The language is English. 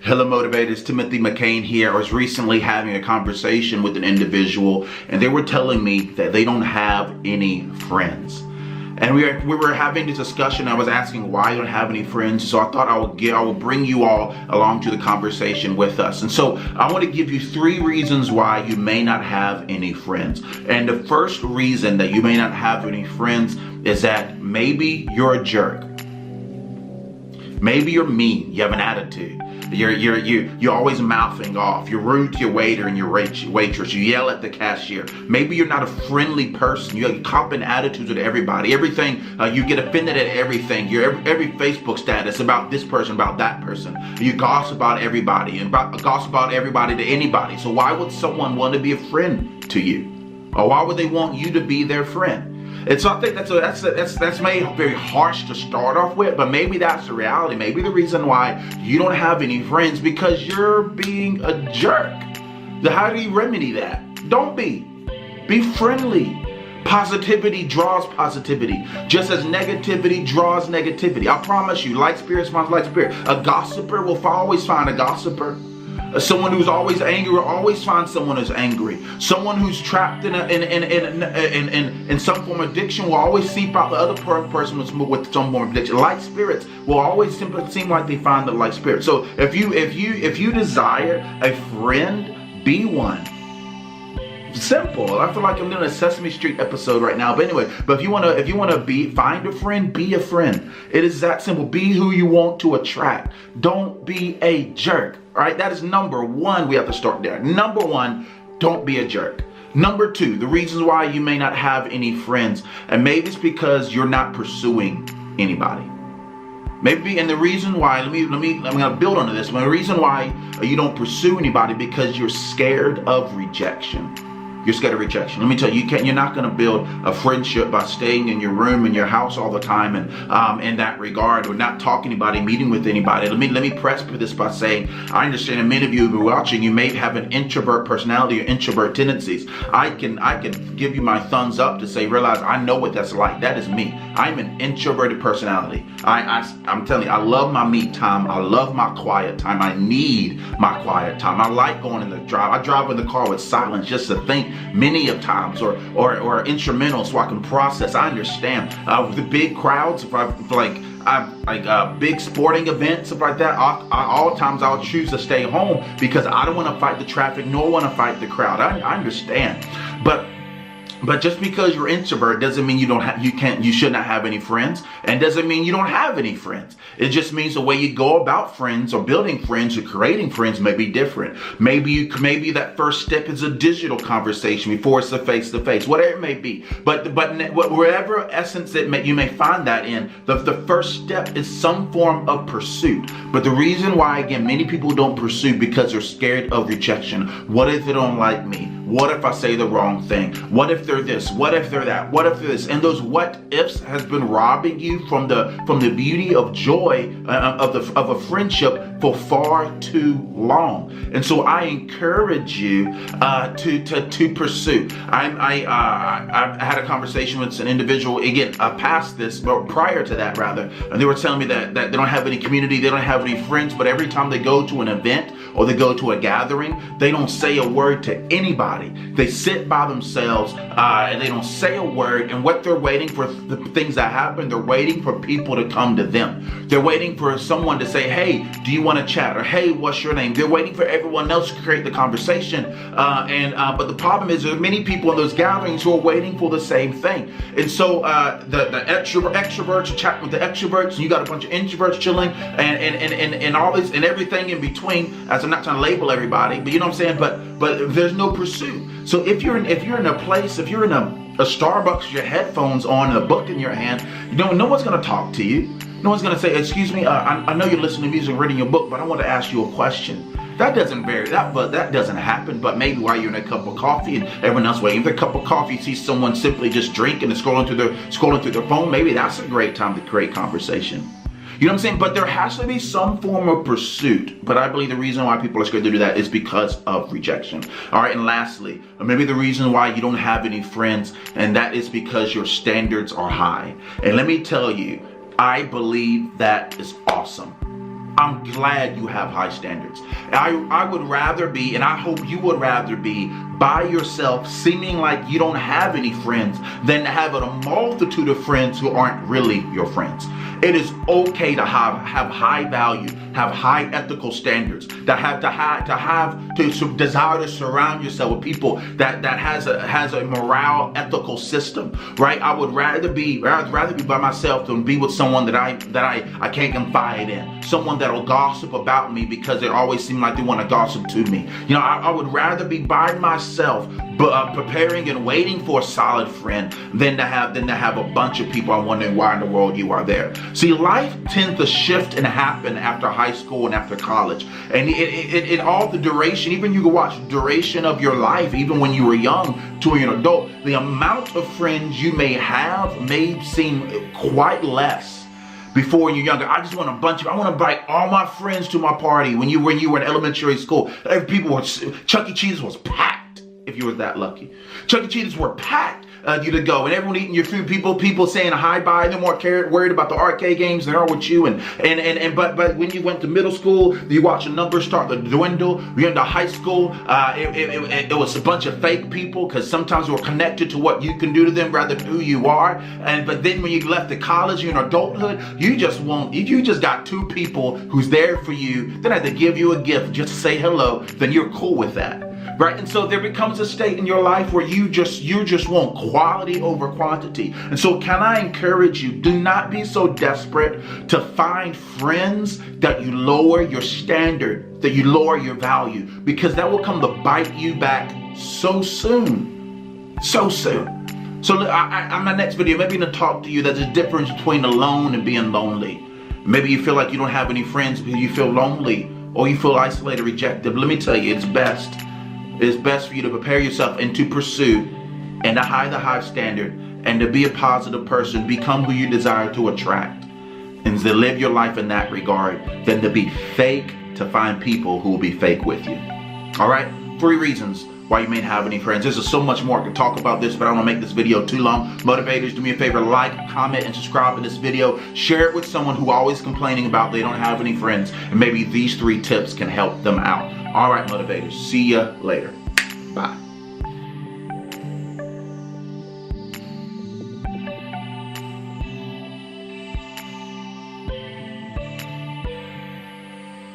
Hello Motivators, Timothy McCain here. I was recently having a conversation with an individual and they were telling me that they don't have any friends. And we were having this discussion. I was asking why you don't have any friends. So I thought I will bring you all along to the conversation with us. And so I want to give you 3 reasons why you may not have any friends. And the first reason that you may not have any friends is that maybe you're a jerk. Maybe you're mean. You have an attitude. You're always mouthing off. You're rude to your waiter and your waitress. You yell at the cashier. Maybe you're not a friendly person. You have copping attitudes with everybody. Everything, you get offended at everything. Every Facebook status about this person, about that person. You gossip about everybody and gossip about everybody to anybody. So why would someone want to be a friend to you? Or why would they want you to be their friend? And so I think that's maybe very harsh to start off with, but maybe that's the reality. Maybe the reason why you don't have any friends because you're being a jerk. So how do you remedy that? Don't be. Be friendly. Positivity draws positivity, just as negativity draws negativity. I promise you, like spirit spawns like spirit. A gossiper will always find a gossiper. Someone who's always angry will always find someone who's angry. Someone who's trapped in some form of addiction will always seek out the other person with some form of addiction. Like spirits will always simply seem like they find the like spirit. So if you desire a friend, be one. Simple. I feel like I'm doing a Sesame Street episode right now. But anyway, if you wanna find a friend, be a friend. It is that simple. Be who you want to attract. Don't be a jerk. All right, that is number 1. We have to start there. Number 1, don't be a jerk. Number 2, the reasons why you may not have any friends, and maybe it's because you're not pursuing anybody. Maybe, and the reason why, I'm gonna build on this. But the reason why you don't pursue anybody because you're scared of rejection. You're scared of rejection. Let me tell you, you're not going to build a friendship by staying in your room, in your house all the time, and in that regard, or not talking to anybody, meeting with anybody. Let me press for this by saying, I understand that many of you who are watching, you may have an introvert personality or introvert tendencies. I can give you my thumbs up to say, realize I know what that's like. That is me. I'm an introverted personality. I'm telling you, I love my me time. I love my quiet time. I need my quiet time. I like going in the drive. I drive in the car with silence just to think many of times, or instrumental, so I can process. I understand the big crowds. If big sporting events, stuff like that, all times I'll choose to stay home because I don't want to fight the traffic nor want to fight the crowd. I understand, but just because you're introvert doesn't mean you should not have any friends, and doesn't mean you don't have any friends. It just means the way you go about friends or building friends or creating friends may be different. Maybe that first step is a digital conversation before it's a face-to-face, whatever it may be. But wherever essence you may find that in, the first step is some form of pursuit. But the reason why, again, many people don't pursue because they're scared of rejection. What if they don't like me? What if I say the wrong thing? What if they're this? What if they're that? What if they're this? And those what ifs has been robbing you from the beauty of joy of a friendship for far too long. And so I encourage you to pursue. I had a conversation with an individual, again, past this, but prior to that rather, and they were telling me that they don't have any community, they don't have any friends, but every time they go to an event or they go to a gathering, they don't say a word to anybody. They sit by themselves and they don't say a word, and what they're waiting for, the things that happen, they're waiting for people to come to them. They're waiting for someone to say, hey, do you want to chat? Or hey, what's your name? They're waiting for everyone else to create the conversation. But the problem is there's many people in those gatherings who are waiting for the same thing. And so the extroverts chat with the extroverts, and you got a bunch of introverts chilling and all this and everything in between. As I'm not trying to label everybody, but you know what I'm saying? But there's no pursuit. So if you're in a place, if you're in a Starbucks, your headphones on, and a book in your hand, no one's gonna talk to you. No one's gonna say, excuse me, I know you're listening to music and reading your book, but I want to ask you a question. That doesn't happen, but maybe while you're in a cup of coffee and everyone else waiting for a cup of coffee, you see someone simply just drinking and scrolling through their phone. Maybe that's a great time to create conversation. You know what I'm saying? But there has to be some form of pursuit. But I believe the reason why people are scared to do that is because of rejection. All right, and lastly, maybe the reason why you don't have any friends, and that is because your standards are high. And let me tell you, I believe that is awesome. I'm glad you have high standards. I would rather be, and I hope you would rather be, by yourself, seeming like you don't have any friends, than to have a multitude of friends who aren't really your friends. It is okay to have high value, have high ethical standards, to desire to surround yourself with people that has a moral, ethical system, right? I would rather be by myself than be with someone that I can't confide in, someone that'll gossip about me because they always seem like they want to gossip to me. You know, I would rather be by myself, preparing and waiting for a solid friend than to have a bunch of people. I'm wondering why in the world you are there. See, life tends to shift and happen after high school and after college, and it all the duration. Even you can watch the duration of your life, even when you were young to an adult. The amount of friends you may have may seem quite less before you're younger. I just want I want to invite all my friends to my party. When you were in elementary school, Chuck E. Cheese was packed. If you were that lucky, Chuck E. Cheese were packed. You to go, and everyone eating your food, people saying a hi bye, no more worried about the arcade games they are with you, but when you went to middle school, you watch the numbers start to dwindle. You're into high school, it was a bunch of fake people, because sometimes we're connected to what you can do to them rather than who you are. But then when you left the college, you're in adulthood, you just got two people who's there for you, then have to give you a gift just to say hello, then you're cool with that. Right? And so there becomes a state in your life where you just want quality over quantity. And so can I encourage you, do not be so desperate to find friends that you lower your standard, that you lower your value, because that will come to bite you back so soon. So soon. So on my next video, maybe I'm going to talk to you that there's a difference between alone and being lonely. Maybe you feel like you don't have any friends because you feel lonely or you feel isolated, rejected. But let me tell you, it's best. It's best for you to prepare yourself and to pursue and to the high standard and to be a positive person, become who you desire to attract, and to live your life in that regard, than to be fake to find people who will be fake with you. All right? 3 reasons why you may not have any friends. There's just so much more I can talk about this, but I don't want to make this video too long. Motivators, do me a favor, like, comment, and subscribe to this video. Share it with someone who always complaining about they don't have any friends, and maybe these 3 tips can help them out. All right, motivators, see ya later. Bye.